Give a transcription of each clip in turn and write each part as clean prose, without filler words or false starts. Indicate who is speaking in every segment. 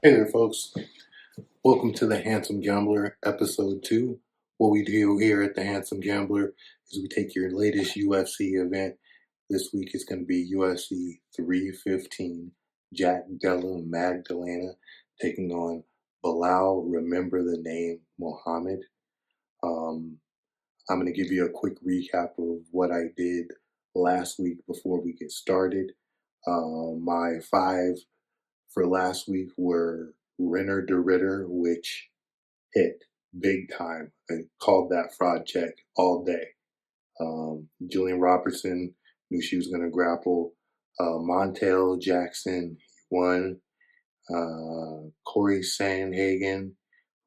Speaker 1: Hey there, folks. Welcome to the Handsome Gambler, episode 2. What we do here at the Handsome Gambler is we take your latest UFC event. This week is going to be UFC 315. Jack Della Magdalena taking on Bilal, remember the name, Muhammad. Um, I'm going to give you a quick recap of what I did last week before we get started. My 5 for last week were Renner de Ritter, which hit big time. I called that fraud check all day. Julian Robertson knew she was going to grapple. Montel Jackson won. Corey Sandhagen,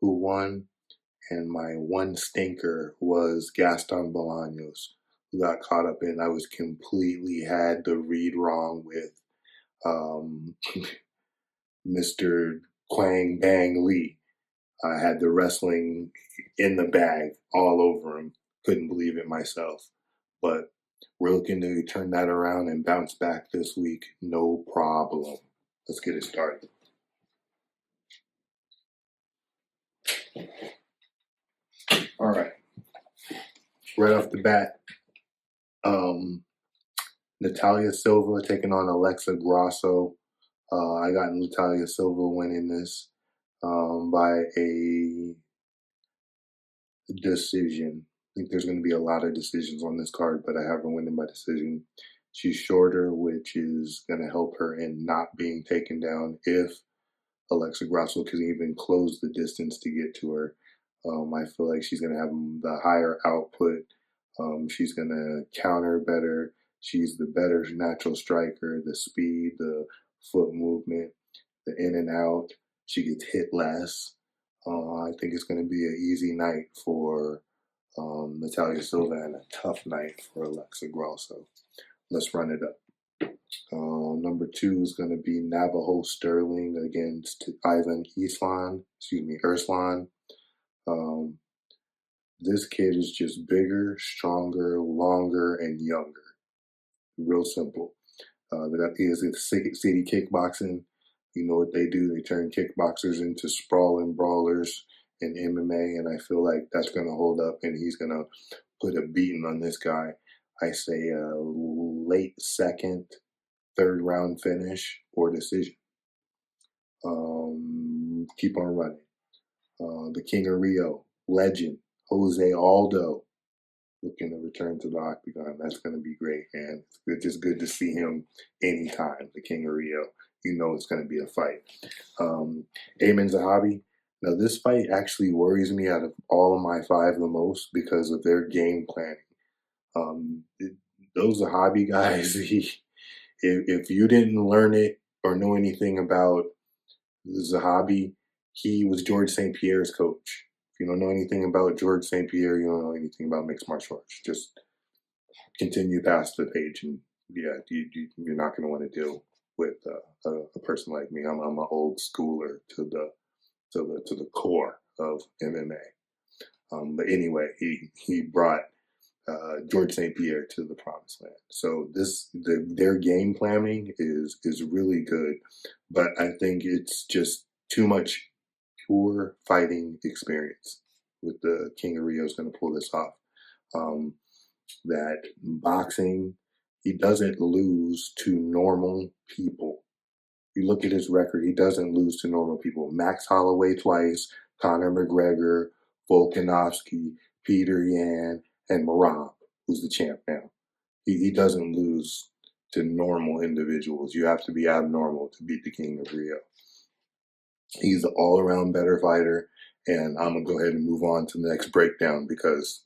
Speaker 1: who won. And my one stinker was Gaston Bolaños, who got caught up in. I was completely had the read wrong with um, Mr. Quang Bang Lee. I had the wrestling in the bag all over him. Couldn't believe it myself. But we're looking to turn that around and bounce back this week. No problem. Let's get it started. All right. Right off the bat, Natalia Silva taking on Alexa Grasso. I got Natalia Silva winning this by a decision. I think there's going to be a lot of decisions on this card, but I have her winning by decision. She's shorter, which is going to help her in not being taken down if Alexa Grasso can even close the distance to get to her. I feel like she's going to have the higher output. She's going to counter better. She's the better natural striker, the speed, the foot movement, the in and out. She gets hit less. I think it's going to be an easy night for Natalia Silva and a tough night for Alexa Grasso. Let's run it up. Number 2 is going to be Navajo Sterling against Ivan Erslan. This kid is just bigger, stronger, longer, and younger. Real simple. They got city kickboxing. You know what they do? They turn kickboxers into sprawling brawlers in MMA, and I feel like that's going to hold up, and he's going to put a beating on this guy. I say a late second, third round finish or decision. Keep on running. The King of Rio, legend, Jose Aldo, looking to return to the octagon. That's going to be great, man. It's just good to see him anytime. The King of Rio, you know it's going to be a fight. Amin Zahabi. Now this fight actually worries me out of all of my 5 the most because of their game planning. Those Zahabi guys, if you didn't learn it or know anything about Zahabi, he was George St. Pierre's coach. If you don't know anything about George St. Pierre, you don't know anything about mixed martial arts. Just continue past the page, and yeah, you're not going to want to deal with a person like me. I'm an old schooler to the core of MMA. But anyway, he brought George St. Pierre to the promised land. So their game planning is really good, but I think it's just too much pure fighting experience with the King of Rio is going to pull this off. That boxing, he doesn't lose to normal people. You look at his record, he doesn't lose to normal people. Max Holloway twice, Conor McGregor, Volkanovski, Peter Yan, and Merab, who's the champ now. He doesn't lose to normal individuals. You have to be abnormal to beat the King of Rio. He's an all-around better fighter, and I'm going to go ahead and move on to the next breakdown because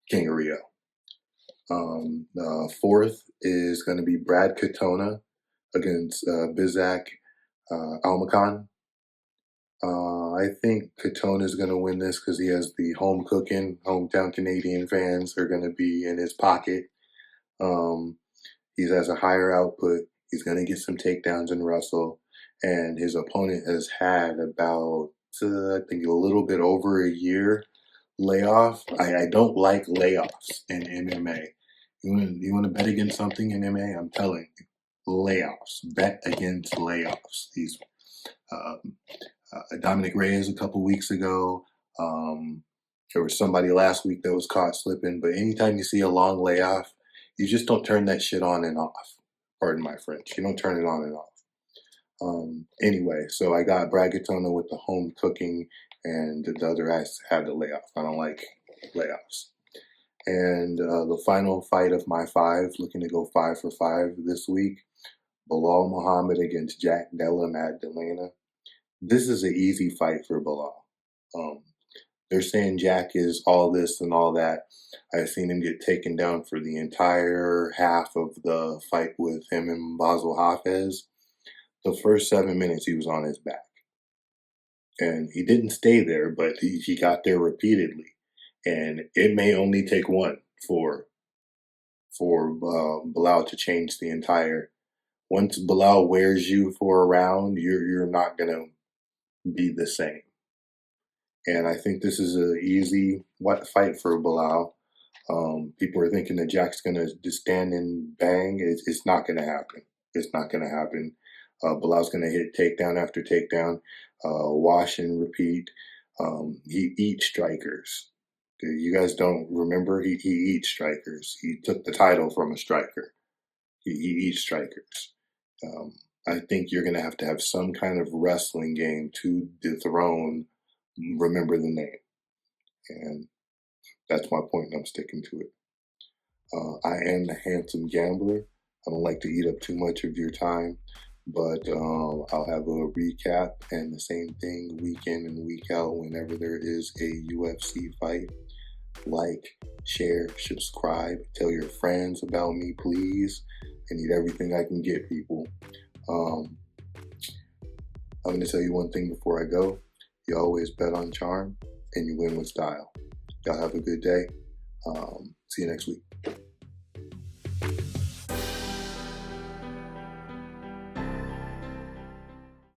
Speaker 1: King of Rio. 4th is going to be Brad Katona against Bizak Almacan. I think Katona is going to win this because he has the home cooking, hometown Canadian fans are going to be in his pocket. He has a higher output. He's going to get some takedowns and wrestle. And his opponent has had about, I think, a little bit over a year layoff. I don't like layoffs in MMA. You want to bet against something in MMA? I'm telling you, layoffs. Bet against layoffs. Dominic Reyes a couple weeks ago. Um, there was somebody last week that was caught slipping. But anytime you see a long layoff, you just don't turn that shit on and off. Pardon my French. You don't turn it on and off. Anyway, so I got Bragatona with the home cooking, and the other guys had the layoff. I don't like layoffs. And the final fight of my five, looking to go 5 for 5 this week, Bilal Muhammad against Jack Della Magdalena. This is an easy fight for Bilal. Um, they're saying Jack is all this and all that. I've seen him get taken down for the entire half of the fight with him and Basel Hafez. The first 7 minutes, he was on his back. And he didn't stay there, but he got there repeatedly. And it may only take one for Bilal to change the entire. Once Bilal wears you for a round, you're not gonna be the same. And I think this is an easy fight for Bilal. People are thinking that Jack's gonna just stand and bang. It's not gonna happen. It's not gonna happen. Bilal's gonna hit takedown after takedown, wash and repeat. He eats strikers. You guys don't remember? He eats strikers. He took the title from a striker. He eats strikers. Um, I think you're going to have some kind of wrestling game to dethrone Remember the Name. And that's my point, and I'm sticking to it. I am the handsome gambler. I don't like to eat up too much of your time, but I'll have a recap and the same thing week in and week out whenever there is a UFC fight. Like, share, subscribe, tell your friends about me, please. I need everything I can get, people. I'm going to tell you one thing before I go. You always bet on charm, and you win with style. Y'all have a good day. See you next week.